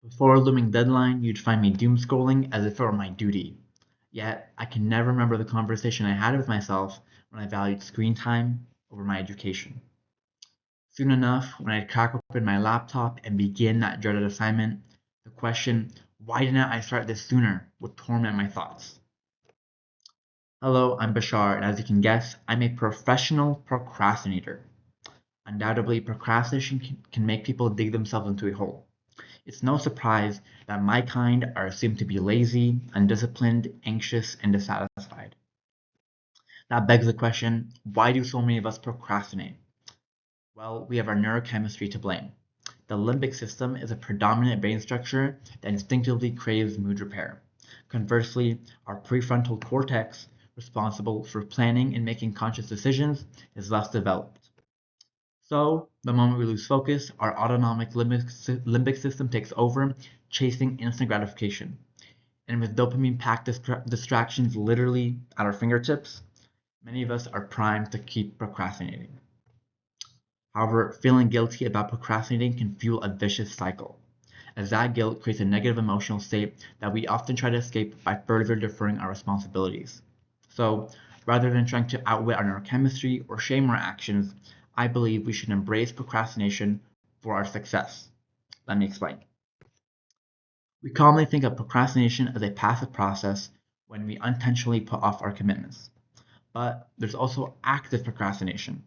Before a looming deadline, you'd find me doom scrolling as if it were my duty. Yet, I can never remember the conversation I had with myself when I valued screen time over my education. Soon enough, when I'd crack open my laptop and begin that dreaded assignment, the question, why didn't I start this sooner, would torment my thoughts. Hello, I'm Bashar, and as you can guess, I'm a professional procrastinator. Undoubtedly, procrastination can make people dig themselves into a hole. It's no surprise that my kind are assumed to be lazy, undisciplined, anxious, and dissatisfied. That begs the question, why do so many of us procrastinate? Well, we have our neurochemistry to blame. The limbic system is a predominant brain structure that instinctively craves mood repair. Conversely, our prefrontal cortex, responsible for planning and making conscious decisions, is less developed. So, the moment we lose focus, our autonomic limbic system takes over, chasing instant gratification. And with dopamine-packed distractions literally at our fingertips, many of us are primed to keep procrastinating. However, feeling guilty about procrastinating can fuel a vicious cycle, as that guilt creates a negative emotional state that we often try to escape by further deferring our responsibilities. So, rather than trying to outwit our neurochemistry or shame our actions, I believe we should embrace procrastination for our success. Let me explain. We commonly think of procrastination as a passive process when we unintentionally put off our commitments. But there's also active procrastination.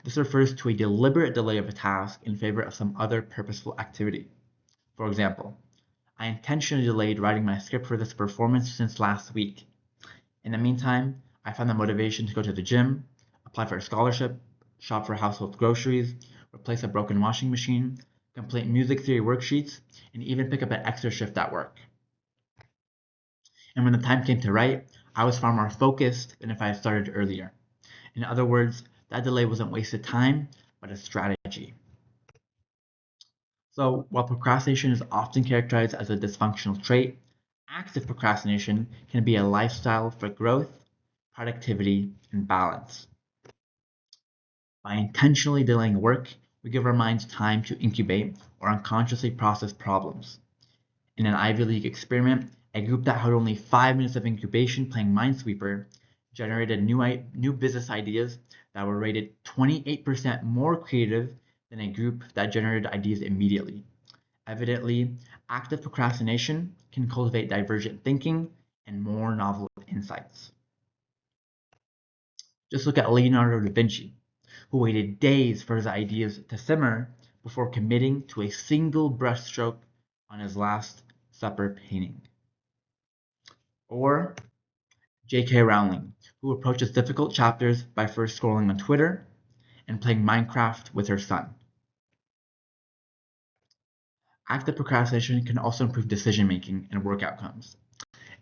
This refers to a deliberate delay of a task in favor of some other purposeful activity. For example, I intentionally delayed writing my script for this performance since last week. In the meantime, I found the motivation to go to the gym, apply for a scholarship, shop for household groceries, replace a broken washing machine, complete music theory worksheets, and even pick up an extra shift at work. And when the time came to write, I was far more focused than if I had started earlier. In other words, that delay wasn't wasted time, but a strategy. So, while procrastination is often characterized as a dysfunctional trait, active procrastination can be a lifestyle for growth, productivity, and balance. By intentionally delaying work, we give our minds time to incubate or unconsciously process problems. In an Ivy League experiment, a group that had only 5 minutes of incubation playing Minesweeper generated new business ideas that were rated 28% more creative than a group that generated ideas immediately. Evidently, active procrastination can cultivate divergent thinking and more novel insights. Just look at Leonardo da Vinci, who waited days for his ideas to simmer before committing to a single brushstroke on his Last Supper painting. Or J.K. Rowling, who approaches difficult chapters by first scrolling on Twitter and playing Minecraft with her son. Active procrastination can also improve decision making and work outcomes.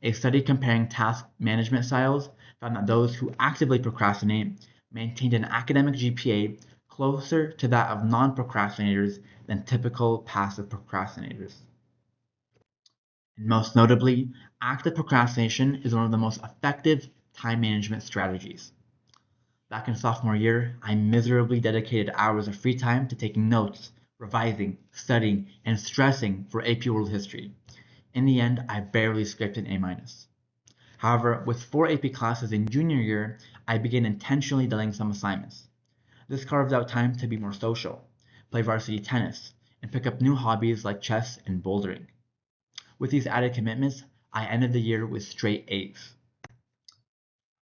A study comparing task management styles found that those who actively procrastinate maintained an academic GPA closer to that of non-procrastinators than typical passive procrastinators. And most notably, active procrastination is one of the most effective time management strategies. Back in sophomore year, I miserably dedicated hours of free time to taking notes, revising, studying, and stressing for AP World History. In the end, I barely scraped an A-. However, with 4 AP classes in junior year, I began intentionally delaying some assignments. This carved out time to be more social, play varsity tennis, and pick up new hobbies like chess and bouldering. With these added commitments, I ended the year with straight A's.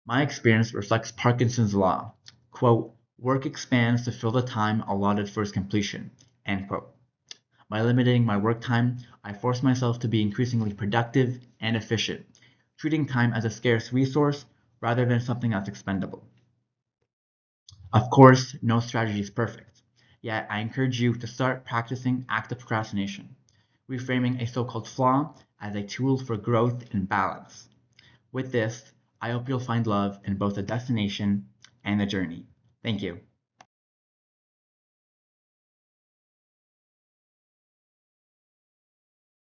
My experience reflects Parkinson's law. Quote, work expands to fill the time allotted for its completion, end quote. By limiting my work time, I force myself to be increasingly productive and efficient, treating time as a scarce resource rather than something that's expendable. Of course, no strategy is perfect, yet I encourage you to start practicing active procrastination, reframing a so-called flaw as a tool for growth and balance. With this, I hope you'll find love in both the destination and the journey. Thank you.